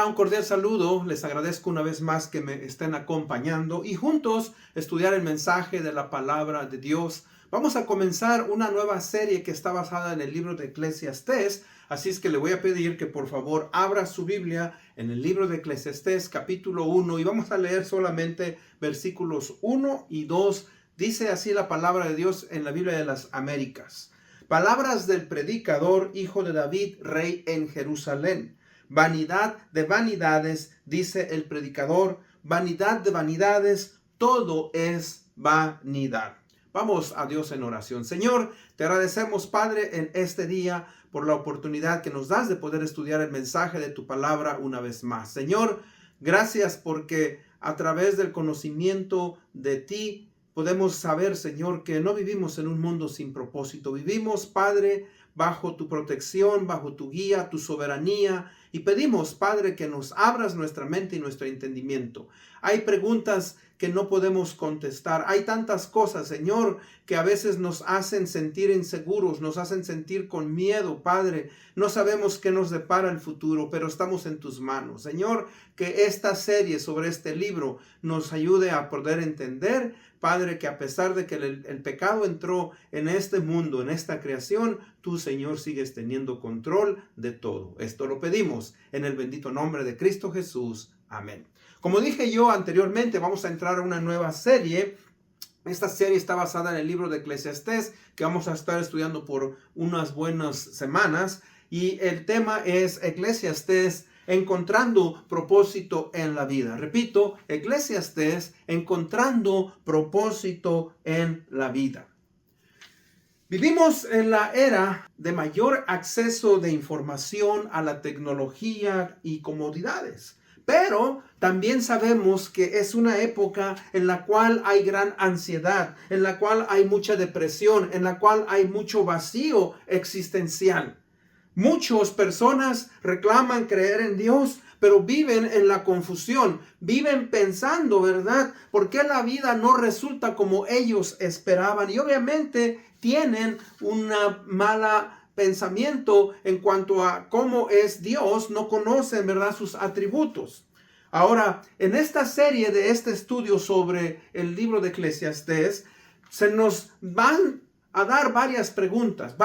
Hola, un cordial saludo. Les agradezco una vez más que me estén acompañando y juntos estudiar el mensaje de la palabra de Dios. Vamos a comenzar una nueva serie que está basada en el libro de Eclesiastés. Así es que le voy a pedir que por favor abra su Biblia en el libro de Eclesiastés capítulo 1 y vamos a leer solamente versículos 1 y 2. Dice así la palabra de Dios en la Biblia de las Américas. Palabras del predicador, hijo de David, rey en Jerusalén. Vanidad de vanidades, dice el predicador, vanidad de vanidades, todo es vanidad. Vamos a Dios en oración. Señor, te agradecemos, Padre, en este día por la oportunidad que nos das de poder estudiar el mensaje de tu palabra una vez más. Señor, gracias porque a través del conocimiento de ti podemos saber, Señor, que no vivimos en un mundo sin propósito. Vivimos, Padre, bajo tu protección, bajo tu guía, tu soberanía. Y pedimos, Padre, que nos abras nuestra mente y nuestro entendimiento. Hay preguntas que no podemos contestar. Hay tantas cosas, Señor, que a veces nos hacen sentir inseguros, nos hacen sentir con miedo, Padre. No sabemos qué nos depara el futuro, pero estamos en tus manos. Señor, que esta serie sobre este libro nos ayude a poder entender, Padre, que a pesar de que el pecado entró en este mundo, en esta creación, tú, Señor, sigues teniendo control de todo. Esto lo pedimos en el bendito nombre de Cristo Jesús. Amén. Como dije yo anteriormente, vamos a entrar a una nueva serie. Esta serie está basada en el libro de Eclesiastés, que vamos a estar estudiando por unas buenas semanas. Y el tema es Eclesiastés, encontrando propósito en la vida. Repito, Eclesiastés, encontrando propósito en la vida. Vivimos en la era de mayor acceso de información a la tecnología y comodidades. Pero también sabemos que es una época en la cual hay gran ansiedad, en la cual hay mucha depresión, en la cual hay mucho vacío existencial. Muchas personas reclaman creer en Dios, pero viven en la confusión, viven pensando, ¿verdad? ¿Por qué la vida no resulta como ellos esperaban? Y obviamente tienen una mala pensamiento en cuanto a cómo es Dios, no conocen, ¿verdad?, sus atributos. Ahora, en esta serie de este estudio sobre el libro de Eclesiastés, se nos van a dar varias preguntas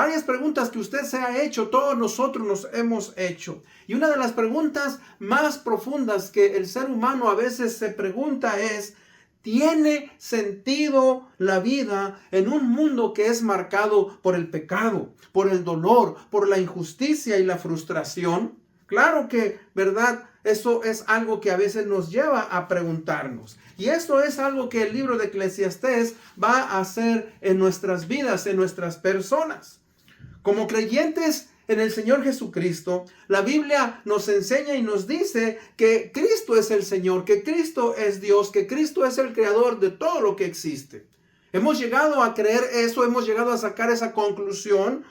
que usted se ha hecho, todos nosotros nos hemos hecho. Y una de las preguntas más profundas que el ser humano a veces se pregunta es: ¿tiene sentido la vida en un mundo que es marcado por el pecado, por el dolor, por la injusticia y la frustración? Claro que, ¿verdad? Eso es algo que a veces nos lleva a preguntarnos. Y esto es algo que el libro de Eclesiastés va a hacer en nuestras vidas, en nuestras personas. Como creyentes en el Señor Jesucristo, la Biblia nos enseña y nos dice que Cristo es el Señor, que Cristo es Dios, que Cristo es el creador de todo lo que existe. Hemos llegado a creer eso, hemos llegado a sacar esa conclusión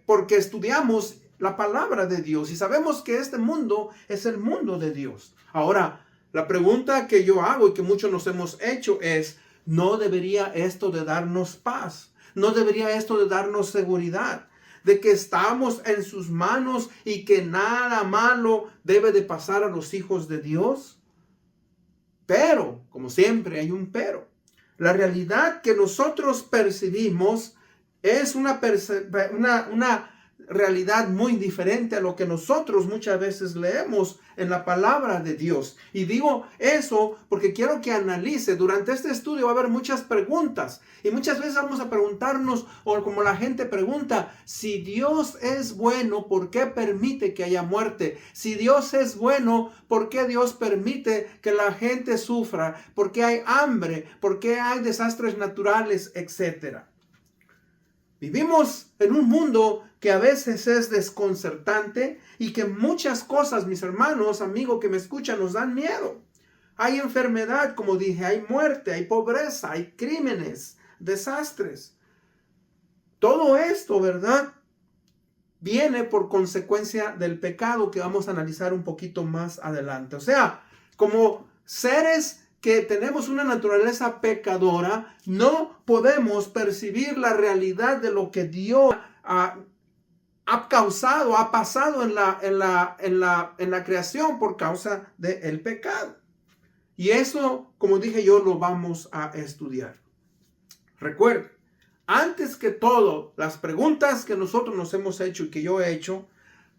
porque estudiamos la palabra de Dios y sabemos que este mundo es el mundo de Dios. Ahora, la pregunta que yo hago y que muchos nos hemos hecho es: ¿no debería esto de darnos paz? ¿No debería esto de darnos seguridad? De que estamos en sus manos y que nada malo debe de pasar a los hijos de Dios. Pero, como siempre, hay un pero. La realidad que nosotros percibimos es una realidad muy diferente a lo que nosotros muchas veces leemos en la palabra de Dios. Y digo eso porque quiero que analice. Durante este estudio va a haber muchas preguntas y muchas veces vamos a preguntarnos, o como la gente pregunta: si Dios es bueno, ¿por qué permite que haya muerte? Si Dios es bueno, ¿por qué Dios permite que la gente sufra? ¿Por qué hay hambre? ¿Por qué hay desastres naturales, etcétera? Vivimos en un mundo que a veces es desconcertante y que muchas cosas, mis hermanos, amigos que me escuchan, nos dan miedo. Hay enfermedad, como dije, hay muerte, hay pobreza, hay crímenes, desastres. Todo esto, ¿verdad?, viene por consecuencia del pecado que vamos a analizar un poquito más adelante. O sea, como seres que tenemos una naturaleza pecadora, no podemos percibir la realidad de lo que Dios ha pasado en la creación por causa del pecado. Y eso, como dije yo, lo vamos a estudiar. Recuerden, antes que todo, las preguntas que nosotros nos hemos hecho y que yo he hecho,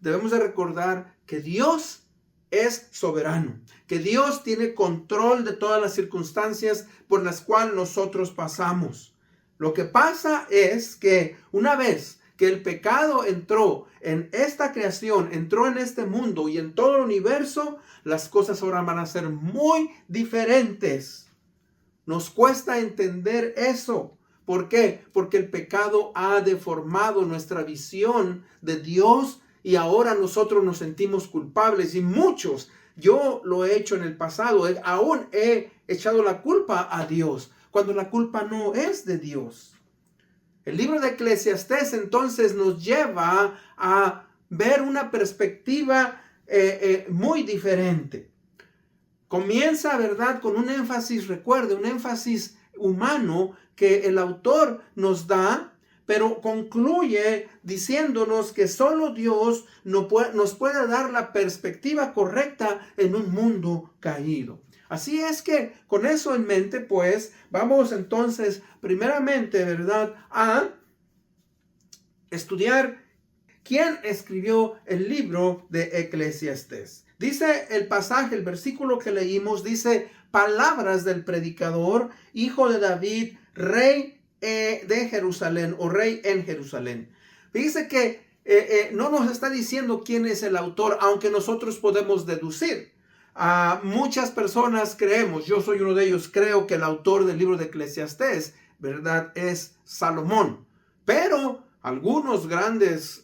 debemos de recordar que Dios es soberano, que Dios tiene control de todas las circunstancias por las cuales nosotros pasamos. Lo que pasa es que una vez que el pecado entró en esta creación, entró en este mundo y en todo el universo, las cosas ahora van a ser muy diferentes. Nos cuesta entender eso. ¿Por qué? Porque el pecado ha deformado nuestra visión de Dios y ahora nosotros nos sentimos culpables y muchos, yo lo he hecho en el pasado, aún he echado la culpa a Dios, cuando la culpa no es de Dios. El libro de Eclesiastés entonces nos lleva a ver una perspectiva muy diferente. Comienza, ¿verdad?, con un énfasis, recuerde, un énfasis humano que el autor nos da, pero concluye diciéndonos que solo Dios nos puede dar la perspectiva correcta en un mundo caído. Así es que con eso en mente, pues, vamos entonces primeramente, ¿verdad?, a estudiar quién escribió el libro de Eclesiastés. Dice el pasaje, el versículo que leímos, dice: palabras del predicador, hijo de David, rey de Jerusalén o rey en Jerusalén. Dice que no nos está diciendo quién es el autor, aunque nosotros podemos deducir. Muchas personas creemos, yo soy uno de ellos, creo que el autor del libro de Eclesiastés, ¿verdad?, es Salomón. Pero algunos grandes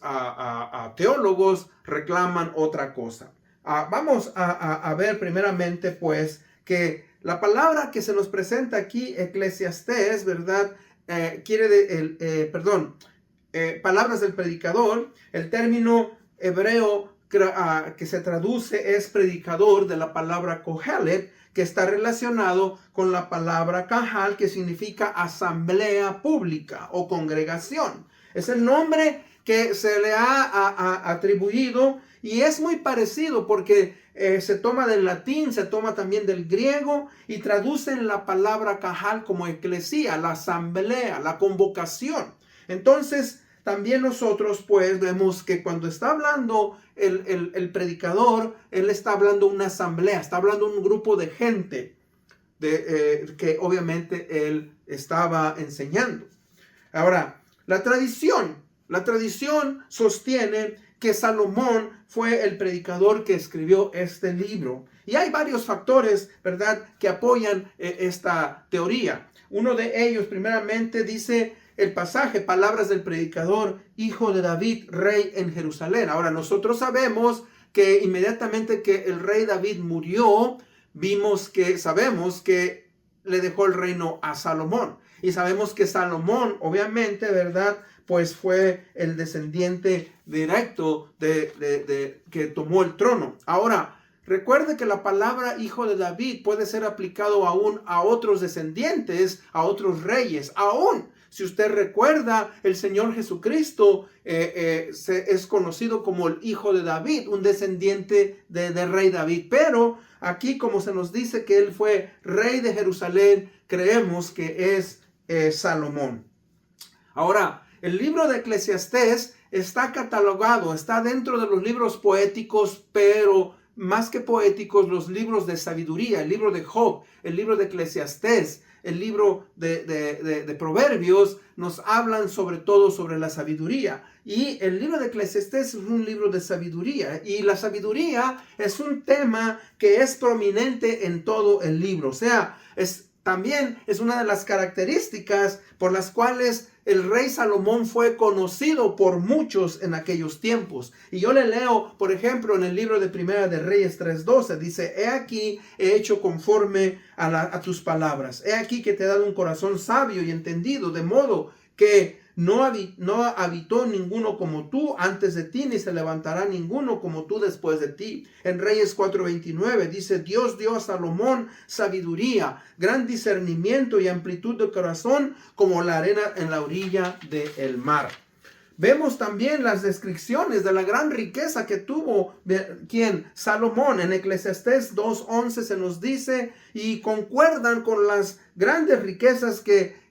teólogos reclaman otra cosa. Vamos a ver primeramente, pues, que la palabra que se nos presenta aquí, Eclesiastés, ¿verdad?, palabras del predicador. El término hebreo que se traduce es predicador, de la palabra kohelet, que está relacionado con la palabra kahal, que significa asamblea pública o congregación. Es el nombre que se le ha atribuido y es muy parecido porque se toma del latín, se toma también del griego y traducen la palabra kahal como eclesía, la asamblea, la convocación. Entonces, también nosotros pues vemos que cuando está hablando el predicador, él está hablando una asamblea, está hablando un grupo de gente que obviamente él estaba enseñando. Ahora, la tradición sostiene que Salomón fue el predicador que escribió este libro. Y hay varios factores, ¿verdad?, que apoyan esta teoría. Uno de ellos, primeramente, dice el pasaje, palabras del predicador, hijo de David, rey en Jerusalén. Ahora, nosotros sabemos que inmediatamente que el rey David murió, sabemos que le dejó el reino a Salomón. Y sabemos que Salomón, obviamente, ¿verdad?, pues fue el descendiente directo que tomó el trono. Ahora, recuerde que la palabra hijo de David puede ser aplicado aún a otros descendientes, a otros reyes. Aún, si usted recuerda, el Señor Jesucristo es conocido como el hijo de David, un descendiente del rey David. Pero aquí, como se nos dice que él fue rey de Jerusalén, creemos que es Salomón. Ahora, el libro de Eclesiastés está catalogado, está dentro de los libros poéticos, pero más que poéticos, los libros de sabiduría, el libro de Job, el libro de Eclesiastés, el libro de Proverbios, nos hablan sobre todo sobre la sabiduría. Y el libro de Eclesiastés es un libro de sabiduría. Y la sabiduría es un tema que es prominente en todo el libro. O sea, también es una de las características por las cuales el rey Salomón fue conocido por muchos en aquellos tiempos. Y yo le leo, por ejemplo, en el libro de Primera de Reyes 3:12, dice: he aquí, he hecho conforme a tus palabras. He aquí que te he dado un corazón sabio y entendido, de modo que no habitó ninguno como tú antes de ti, ni se levantará ninguno como tú después de ti. En Reyes 4:29 dice: Dios dio a Salomón sabiduría, gran discernimiento y amplitud de corazón, como la arena en la orilla del mar. Vemos también las descripciones de la gran riqueza que tuvo, ¿quién? Salomón. En Eclesiastés 2:11 se nos dice, y concuerdan con las grandes riquezas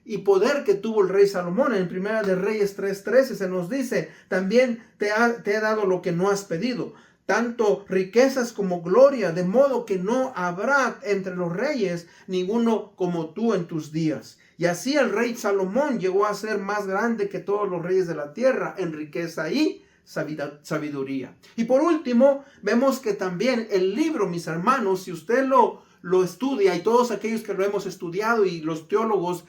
y poder que tuvo el rey Salomón. En Primera de Reyes 3:13 se nos dice, también te he dado lo que no has pedido, tanto riquezas como gloria, de modo que no habrá entre los reyes ninguno como tú en tus días. Y así el rey Salomón llegó a ser más grande que todos los reyes de la tierra en riqueza y sabiduría. Y por último, vemos que también el libro, mis hermanos, si usted lo estudia, y todos aquellos que lo hemos estudiado y los teólogos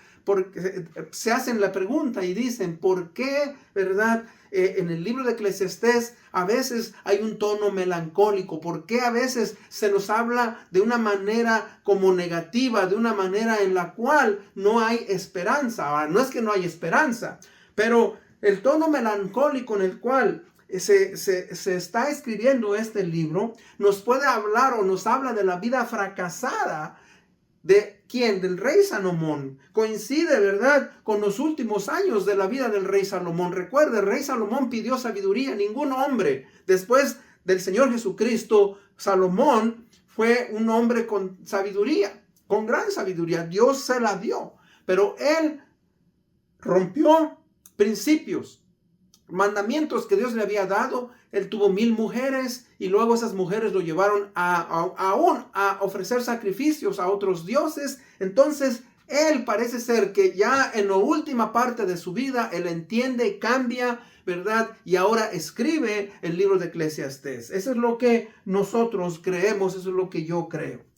se hacen la pregunta y dicen, ¿por qué, verdad? En el libro de Eclesiastés a veces hay un tono melancólico. ¿Por qué a veces se nos habla de una manera como negativa, de una manera en la cual no hay esperanza? Ahora, no es que no hay esperanza, pero el tono melancólico en el cual se está escribiendo este libro nos puede hablar o nos habla de la vida fracasada de ¿quién? Del rey Salomón. Coincide, ¿verdad?, con los últimos años de la vida del rey Salomón. Recuerde, el rey Salomón pidió sabiduría. Ningún hombre después del Señor Jesucristo, Salomón fue un hombre con sabiduría, con gran sabiduría. Dios se la dio, pero él rompió principios, mandamientos que Dios le había dado. Él tuvo 1000 mujeres y luego esas mujeres lo llevaron a ofrecer sacrificios a otros dioses. Entonces él parece ser que ya en la última parte de su vida él entiende, cambia, ¿verdad? Y ahora escribe el libro de Eclesiastés. Eso es lo que nosotros creemos, eso es lo que yo creo.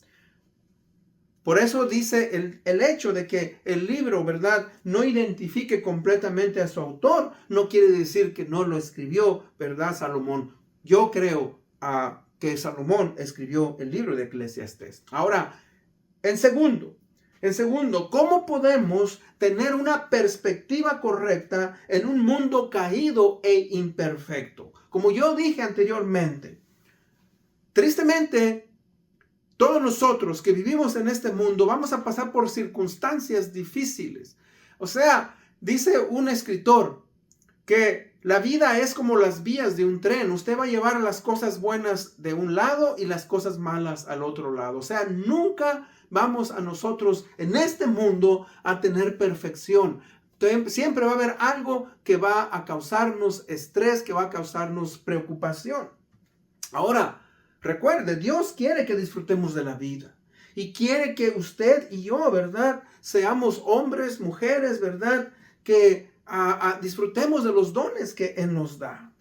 Por eso dice el hecho de que el libro, ¿verdad?, no identifique completamente a su autor, no quiere decir que no lo escribió, ¿verdad?, Salomón. Yo creo que Salomón escribió el libro de Eclesiastés. Ahora, en segundo, ¿cómo podemos tener una perspectiva correcta en un mundo caído e imperfecto? Como yo dije anteriormente, tristemente, todos nosotros que vivimos en este mundo vamos a pasar por circunstancias difíciles. O sea, dice un escritor que la vida es como las vías de un tren. Usted va a llevar las cosas buenas de un lado y las cosas malas al otro lado. O sea, nunca vamos a nosotros en este mundo a tener perfección. Siempre va a haber algo que va a causarnos estrés, que va a causarnos preocupación. Ahora, recuerde, Dios quiere que disfrutemos de la vida y quiere que usted y yo, ¿verdad?, seamos hombres, mujeres, ¿verdad?, que disfrutemos de los dones que Él nos da.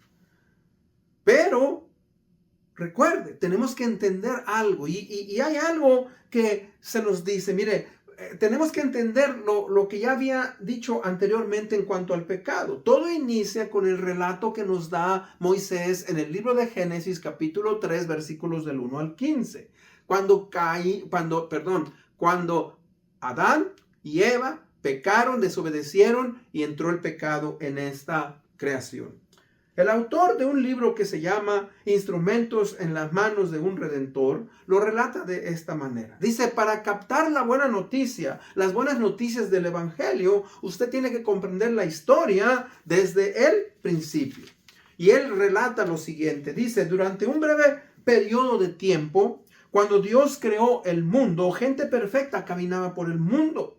Pero, recuerde, tenemos que entender algo y hay algo que se nos dice, mire, tenemos que entender lo que ya había dicho anteriormente en cuanto al pecado. Todo inicia con el relato que nos da Moisés en el libro de Génesis capítulo 3 versículos del 1 al 15. Cuando Adán y Eva pecaron, desobedecieron y entró el pecado en esta creación. El autor de un libro que se llama Instrumentos en las manos de un Redentor lo relata de esta manera. Dice, para captar la buena noticia, las buenas noticias del Evangelio, usted tiene que comprender la historia desde el principio. Y él relata lo siguiente. Dice, durante un breve periodo de tiempo, cuando Dios creó el mundo, gente perfecta caminaba por el mundo.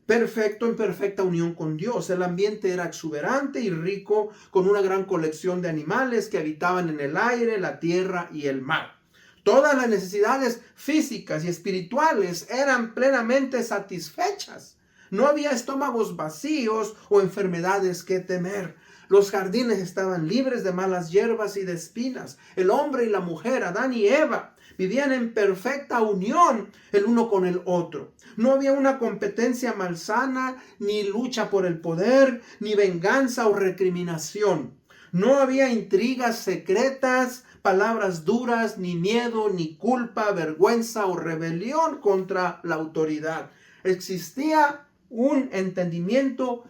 Perfecto, en perfecta unión con Dios. El ambiente era exuberante y rico, con una gran colección de animales que habitaban en el aire, la tierra y el mar. Todas las necesidades físicas y espirituales eran plenamente satisfechas. No había estómagos vacíos o enfermedades que temer. Los jardines estaban libres de malas hierbas y de espinas. El hombre y la mujer, Adán y Eva, vivían en perfecta unión el uno con el otro. No había una competencia malsana, ni lucha por el poder, ni venganza o recriminación. No había intrigas secretas, palabras duras, ni miedo, ni culpa, vergüenza o rebelión contra la autoridad. Existía un entendimiento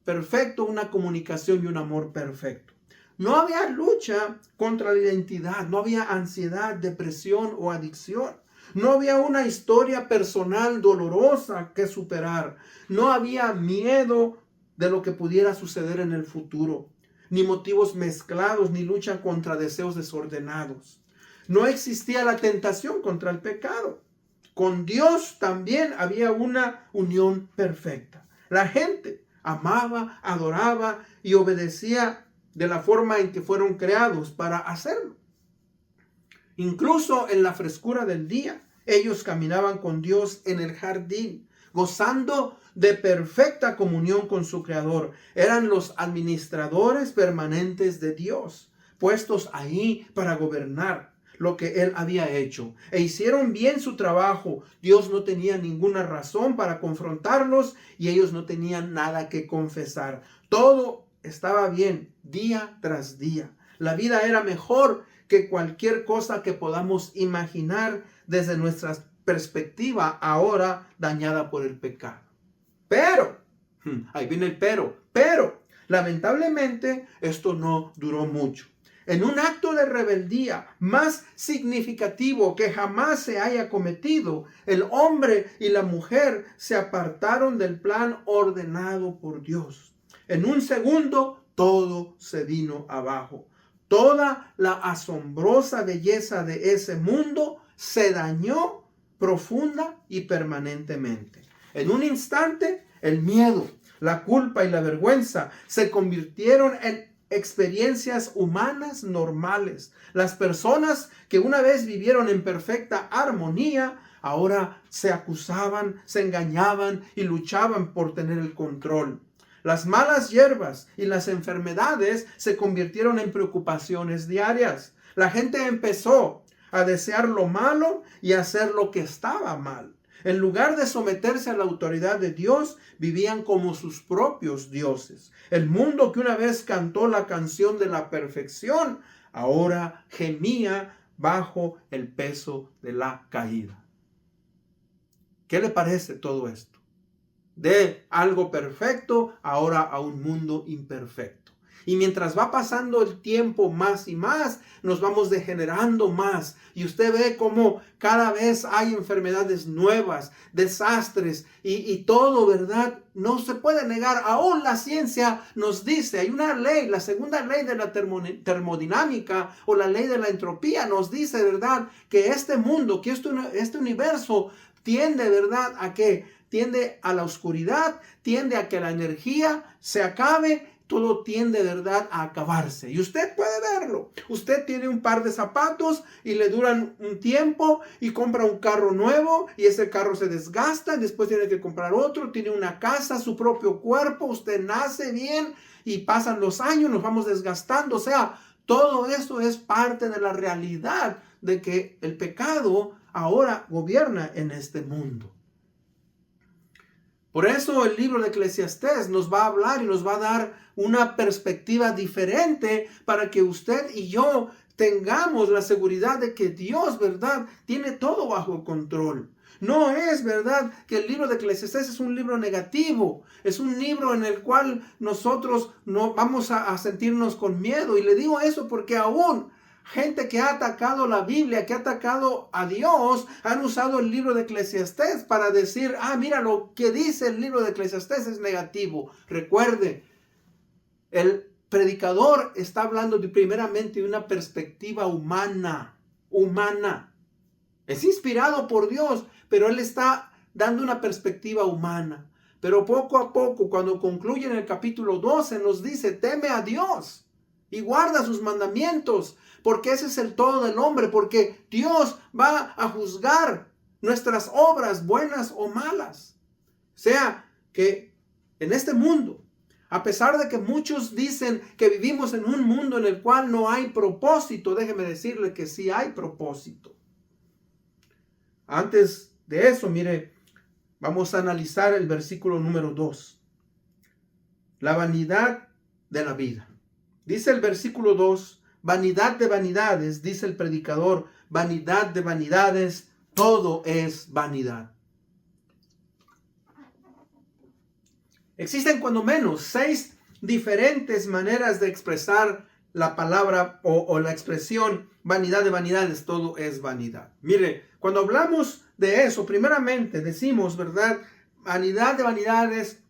perfecto, una comunicación y un amor perfecto. No había lucha contra la identidad, no había ansiedad, depresión o adicción. No había una historia personal dolorosa que superar. No había miedo de lo que pudiera suceder en el futuro. ni motivos mezclados, ni lucha contra deseos desordenados. No existía la tentación contra el pecado. Con Dios también había una unión perfecta. La gente amaba, adoraba y obedecía de la forma en que fueron creados para hacerlo. Incluso en la frescura del día, ellos caminaban con Dios en el jardín, gozando de perfecta comunión con su Creador. Eran los administradores permanentes de Dios, puestos ahí para gobernar lo que Él había hecho. E hicieron bien su trabajo. Dios no tenía ninguna razón para confrontarlos y ellos no tenían nada que confesar. Todo estaba bien día tras día. La vida era mejor que cualquier cosa que podamos imaginar desde nuestra perspectiva ahora dañada por el pecado. Pero, ahí viene el pero, lamentablemente esto no duró mucho. En un acto de rebeldía más significativo que jamás se haya cometido, el hombre y la mujer se apartaron del plan ordenado por Dios. En un segundo, todo se vino abajo. Toda la asombrosa belleza de ese mundo se dañó profunda y permanentemente. En un instante, el miedo, la culpa y la vergüenza se convirtieron en experiencias humanas normales. Las personas que una vez vivieron en perfecta armonía, ahora se acusaban, se engañaban y luchaban por tener el control. Las malas hierbas y las enfermedades se convirtieron en preocupaciones diarias. La gente empezó a desear lo malo y a hacer lo que estaba mal. En lugar de someterse a la autoridad de Dios, vivían como sus propios dioses. El mundo que una vez cantó la canción de la perfección, ahora gemía bajo el peso de la caída. ¿Qué le parece todo esto? De algo perfecto ahora a un mundo imperfecto. Y mientras va pasando el tiempo más y más, nos vamos degenerando más. Y usted ve cómo cada vez hay enfermedades nuevas, desastres y todo, ¿verdad? No se puede negar. Aún la ciencia nos dice, hay una ley, la segunda ley de la termodinámica o la ley de la entropía nos dice, ¿verdad? Que este mundo, que este universo tiende, ¿verdad? ¿A qué? Tiende a la oscuridad, tiende a que la energía se acabe. Todo tiende, ¿verdad?, a acabarse. Y usted puede verlo. Usted tiene un par de zapatos y le duran un tiempo y compra un carro nuevo y ese carro se desgasta y después tiene que comprar otro. Tiene una casa, su propio cuerpo. Usted nace bien y pasan los años, nos vamos desgastando. O sea, todo eso es parte de la realidad de que el pecado ahora gobierna en este mundo. Por eso el libro de Eclesiastés nos va a hablar y nos va a dar una perspectiva diferente para que usted y yo tengamos la seguridad de que Dios, ¿verdad?, tiene todo bajo control. No es verdad que el libro de Eclesiastés es un libro negativo, es un libro en el cual nosotros no vamos a sentirnos con miedo. Y le digo eso porque aún gente que ha atacado la Biblia, que ha atacado a Dios, han usado el libro de Eclesiastés para decir, mira, lo que dice el libro de Eclesiastés es negativo. Recuerde, el predicador está hablando primeramente de una perspectiva humana. Es inspirado por Dios, pero él está dando una perspectiva humana. Pero poco a poco, cuando concluye en el capítulo 12, nos dice, teme a Dios y guarda sus mandamientos, porque ese es el todo del hombre, porque Dios va a juzgar nuestras obras, buenas o malas. O sea, que en este mundo, a pesar de que muchos dicen que vivimos en un mundo en el cual no hay propósito, déjeme decirle que sí hay propósito. Antes de eso, mire, vamos a analizar el versículo número 2. La vanidad de la vida. Dice el versículo 2, vanidad de vanidades, dice el predicador, vanidad de vanidades, todo es vanidad. Existen cuando menos 6 diferentes maneras de expresar la palabra o la expresión vanidad de vanidades, todo es vanidad. Mire, cuando hablamos de eso, primeramente decimos, ¿verdad? Vanidad de vanidades,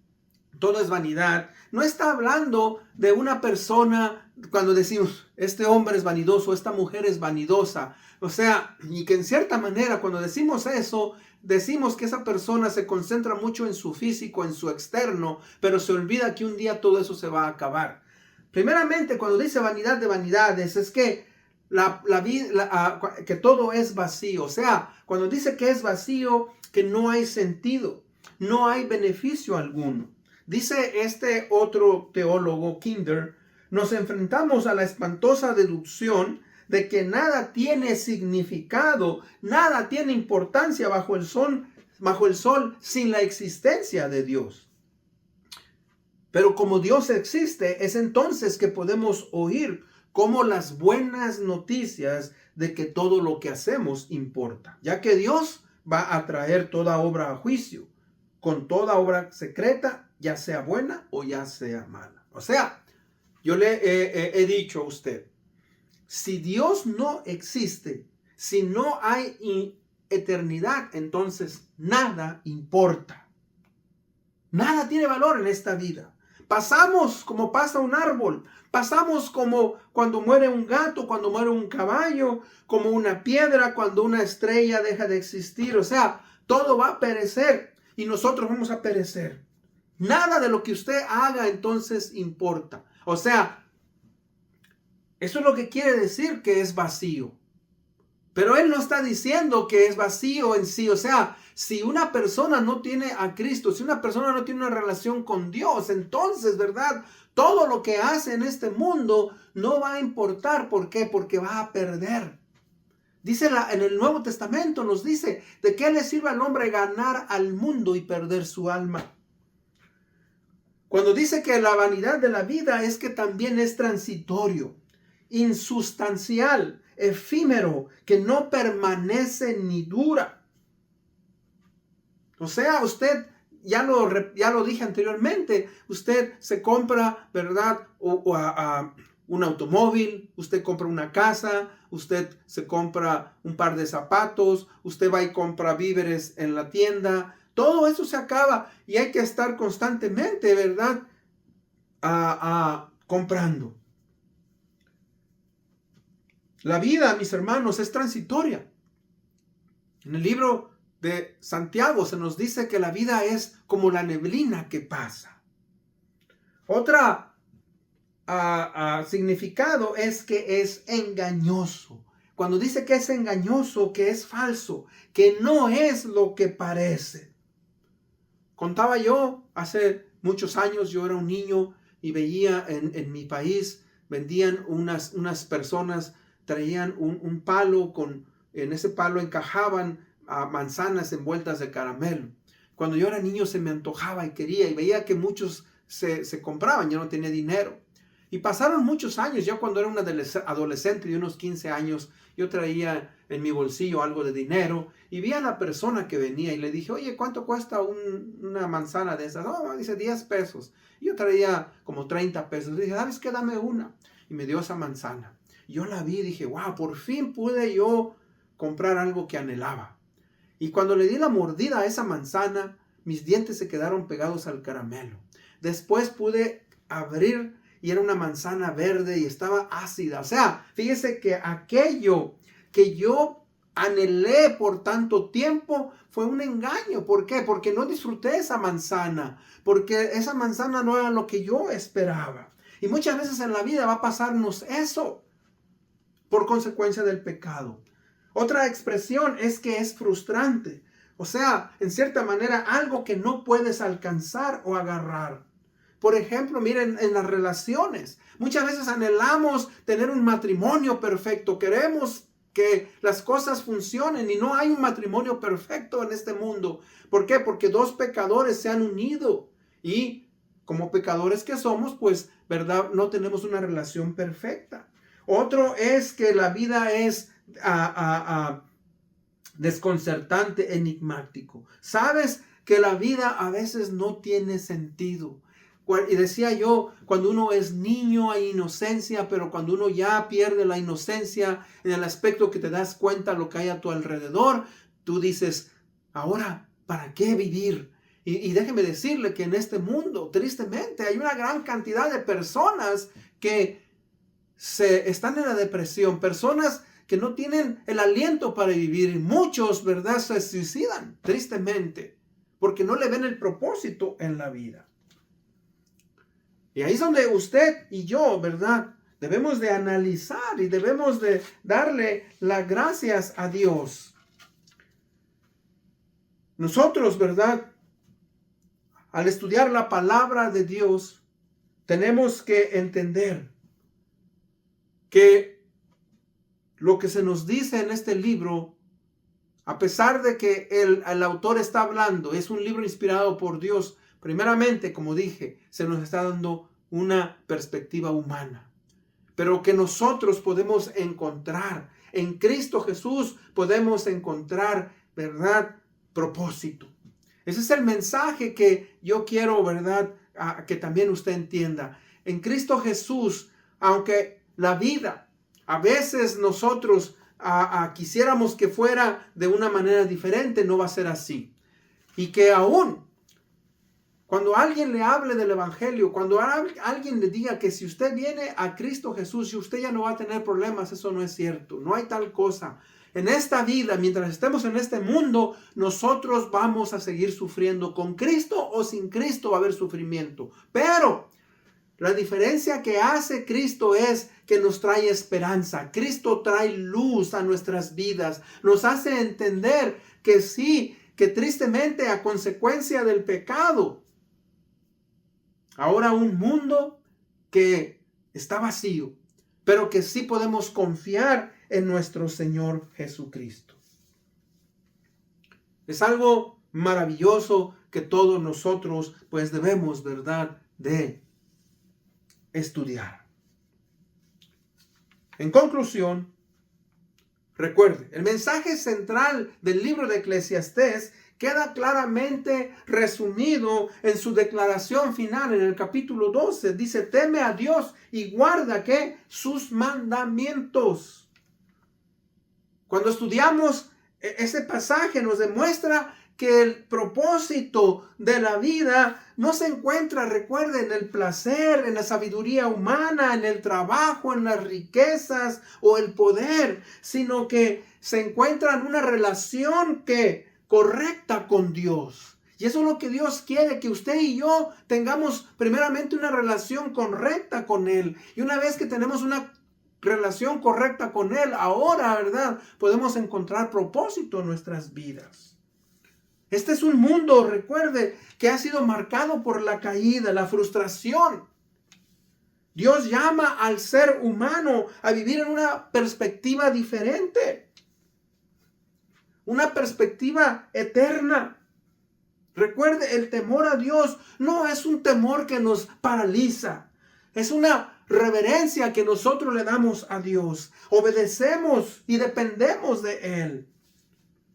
todo es vanidad, no está hablando de una persona cuando decimos, este hombre es vanidoso, esta mujer es vanidosa. O sea, y que en cierta manera cuando decimos eso, decimos que esa persona se concentra mucho en su físico, en su externo, pero se olvida que un día todo eso se va a acabar. Primeramente, cuando dice vanidad de vanidades, es que que todo es vacío. O sea, cuando dice que es vacío, que no hay sentido, no hay beneficio alguno. Dice este otro teólogo, Kinder, nos enfrentamos a la espantosa deducción de que nada tiene significado, nada tiene importancia bajo el sol sin la existencia de Dios. Pero como Dios existe, es entonces que podemos oír como las buenas noticias de que todo lo que hacemos importa, ya que Dios va a traer toda obra a juicio, con toda obra secreta, ya sea buena o ya sea mala. O sea, yo le he dicho a usted, si Dios no existe, si no hay eternidad, entonces nada importa. Nada tiene valor en esta vida. Pasamos como pasa un árbol, pasamos como cuando muere un gato, cuando muere un caballo, como una piedra, cuando una estrella deja de existir. O sea, todo va a perecer y nosotros vamos a perecer. Nada de lo que usted haga entonces importa. O sea, eso es lo que quiere decir que es vacío. Pero él no está diciendo que es vacío en sí. O sea, si una persona no tiene a Cristo, si una persona no tiene una relación con Dios, entonces, ¿verdad? Todo lo que hace en este mundo no va a importar. ¿Por qué? Porque va a perder. Dice en el Nuevo Testamento, nos dice, ¿de qué le sirve al hombre ganar al mundo y perder su alma? Cuando dice que la vanidad de la vida es que también es transitorio, insustancial, efímero, que no permanece ni dura. O sea, usted, ya lo dije anteriormente, usted se compra, ¿verdad? Un automóvil, usted compra una casa, usted se compra un par de zapatos, usted va y compra víveres en la tienda. Todo eso se acaba y hay que estar constantemente, ¿verdad? Comprando. La vida, mis hermanos, es transitoria. En el libro de Santiago se nos dice que la vida es como la neblina que pasa. Otra significado es que es engañoso. Cuando dice que es engañoso, que es falso, que no es lo que parece. Contaba yo hace muchos años, yo era un niño y veía en mi país, vendían unas personas, traían un palo, en ese palo encajaban manzanas envueltas de caramelo. Cuando yo era niño se me antojaba y quería, y veía que muchos se compraban, yo no tenía dinero. Y pasaron muchos años, ya cuando era un adolescente de unos 15 años, yo traía en mi bolsillo algo de dinero y vi a la persona que venía y le dije, oye, ¿cuánto cuesta una manzana de esas? Oh, dice 10 pesos. Y yo traía como 30 pesos. Le dije, ¿sabes qué? Dame una. Y me dio esa manzana. Y yo la vi y dije, wow, por fin pude yo comprar algo que anhelaba. Y cuando le di la mordida a esa manzana, mis dientes se quedaron pegados al caramelo. Después pude abrir y era una manzana verde y estaba ácida. O sea, fíjese que aquello que yo anhelé por tanto tiempo fue un engaño. ¿Por qué? Porque no disfruté esa manzana. Porque esa manzana no era lo que yo esperaba. Y muchas veces en la vida va a pasarnos eso por consecuencia del pecado. Otra expresión es que es frustrante. O sea, en cierta manera, algo que no puedes alcanzar o agarrar. Por ejemplo, miren, en las relaciones. Muchas veces anhelamos tener un matrimonio perfecto. Queremos que las cosas funcionen y no hay un matrimonio perfecto en este mundo. ¿Por qué? Porque dos pecadores se han unido y como pecadores que somos, pues, ¿verdad? No tenemos una relación perfecta. Otro es que la vida es desconcertante, enigmático. ¿Sabes que la vida a veces no tiene sentido? Y decía yo, cuando uno es niño hay inocencia, pero cuando uno ya pierde la inocencia en el aspecto que te das cuenta de lo que hay a tu alrededor, tú dices, ahora, ¿para qué vivir? Y déjeme decirle que en este mundo, tristemente, hay una gran cantidad de personas que están en la depresión, personas que no tienen el aliento para vivir. Y muchos, ¿verdad?, se suicidan, tristemente, porque no le ven el propósito en la vida. Y ahí es donde usted y yo, ¿verdad?, debemos de analizar y debemos de darle las gracias a Dios. Nosotros, ¿verdad?, al estudiar la palabra de Dios, tenemos que entender que lo que se nos dice en este libro, a pesar de que el autor está hablando, es un libro inspirado por Dios, primeramente, como dije, se nos está dando una perspectiva humana, pero que nosotros podemos encontrar, en Cristo Jesús podemos encontrar, ¿verdad?, propósito. Ese es el mensaje que yo quiero, ¿verdad?, que también usted entienda. En Cristo Jesús, aunque la vida, a veces nosotros quisiéramos que fuera de una manera diferente, no va a ser así. Y que aún cuando alguien le hable del evangelio, cuando alguien le diga que si usted viene a Cristo Jesús y usted ya no va a tener problemas, eso no es cierto. No hay tal cosa. En esta vida, mientras estemos en este mundo, nosotros vamos a seguir sufriendo. Con Cristo o sin Cristo va a haber sufrimiento. Pero la diferencia que hace Cristo es que nos trae esperanza. Cristo trae luz a nuestras vidas. Nos hace entender que sí, que tristemente a consecuencia del pecado, ahora un mundo que está vacío, pero que sí podemos confiar en nuestro Señor Jesucristo. Es algo maravilloso que todos nosotros pues debemos, ¿verdad?, de estudiar. En conclusión, recuerde, el mensaje central del libro de Eclesiastés queda claramente resumido en su declaración final en el capítulo 12. Dice, teme a Dios y guarda ¿qué? Sus mandamientos. Cuando estudiamos ese pasaje nos demuestra que el propósito de la vida no se encuentra, recuerden, en el placer, en la sabiduría humana, en el trabajo, en las riquezas o el poder, sino que se encuentra en una relación correcta con Dios. Y eso es lo que Dios quiere, que usted y yo tengamos primeramente una relación correcta con Él. Y una vez que tenemos una relación correcta con Él, ahora, ¿verdad?, podemos encontrar propósito en nuestras vidas. Este es un mundo, recuerde, que ha sido marcado por la caída, la frustración. Dios llama al ser humano a vivir en una perspectiva diferente, una perspectiva eterna. Recuerde, el temor a Dios no es un temor que nos paraliza, es una reverencia que nosotros le damos a Dios. Obedecemos y dependemos de Él.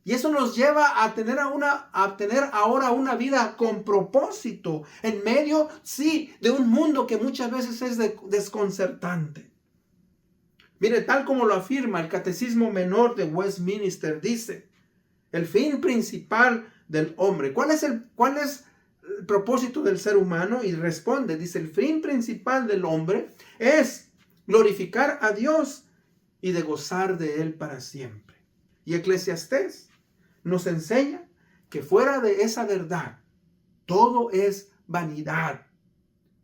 Y eso nos lleva a tener ahora una vida con propósito, en medio, sí, de un mundo que muchas veces es desconcertante. Mire, tal como lo afirma el Catecismo Menor de Westminster, dice, el fin principal del hombre. ¿Cuál es el propósito del ser humano? Y responde, dice, el fin principal del hombre es glorificar a Dios y de gozar de Él para siempre. Y Eclesiastés nos enseña que fuera de esa verdad, todo es vanidad.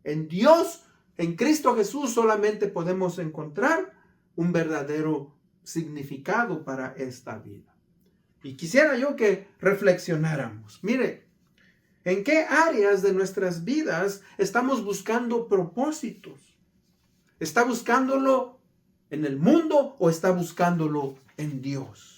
En Dios, en Cristo Jesús, solamente podemos encontrar un verdadero significado para esta vida. Y quisiera yo que reflexionáramos. Mire, ¿en qué áreas de nuestras vidas estamos buscando propósitos? ¿Está buscándolo en el mundo o está buscándolo en Dios?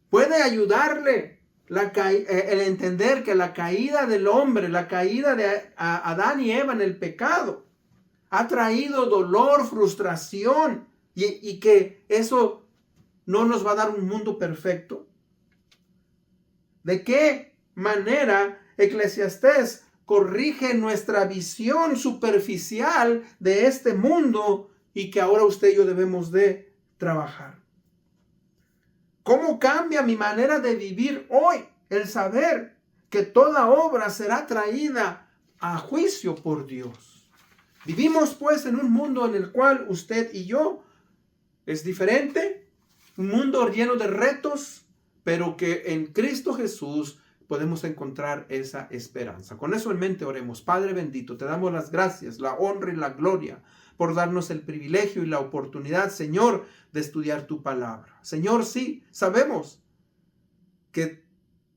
Puede ayudarle el entender que la caída del hombre, la caída de Adán y Eva en el pecado, ha traído dolor, frustración y que eso no nos va a dar un mundo perfecto. ¿De qué manera Eclesiastés corrige nuestra visión superficial de este mundo y que ahora usted y yo debemos de trabajar? ¿Cómo cambia mi manera de vivir hoy el saber que toda obra será traída a juicio por Dios. Vivimos pues en un mundo en el cual usted y yo es diferente, un mundo lleno de retos, pero que en Cristo Jesús podemos encontrar esa esperanza. Con eso en mente oremos. Padre bendito, te damos las gracias, la honra y la gloria por darnos el privilegio y la oportunidad, Señor, de estudiar tu palabra. Señor, sí, sabemos que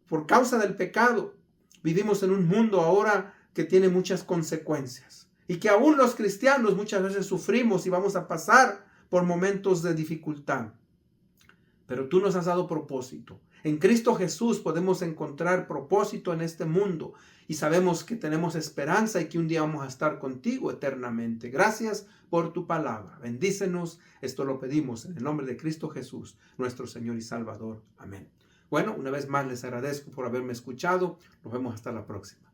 por causa del pecado vivimos en un mundo ahora que tiene muchas consecuencias y que aún los cristianos muchas veces sufrimos y vamos a pasar por momentos de dificultad. Pero tú nos has dado propósito. En Cristo Jesús podemos encontrar propósito en este mundo y sabemos que tenemos esperanza y que un día vamos a estar contigo eternamente. Gracias por tu palabra. Bendícenos. Esto lo pedimos en el nombre de Cristo Jesús, nuestro Señor y Salvador. Amén. Bueno, una vez más les agradezco por haberme escuchado. Nos vemos hasta la próxima.